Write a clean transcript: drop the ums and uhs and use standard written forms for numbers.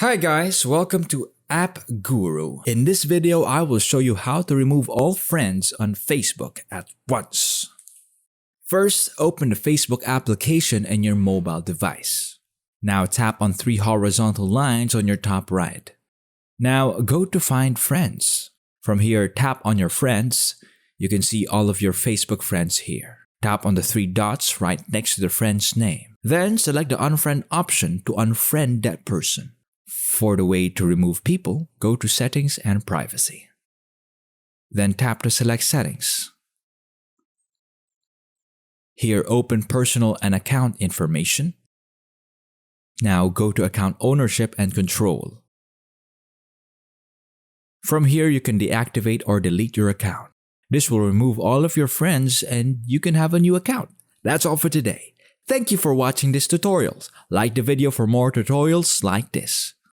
Hi guys, welcome to App Guru. In this video, I will show you how to remove all friends on Facebook at once. First, open the Facebook application in your mobile device. Now tap on three horizontal lines on your top right. Now go to Find Friends. From here, tap on your friends. You can see all of your Facebook friends here. Tap on the three dots right next to the friend's name. Then select the unfriend option to unfriend that person. For the way to remove people, go to Settings and Privacy. Then tap to select Settings. Here, open Personal and Account Information. Now go to Account Ownership and Control. From here, you can deactivate or delete your account. This will remove all of your friends and you can have a new account. That's all for today. Thank you for watching this tutorial. Like the video for more tutorials like this.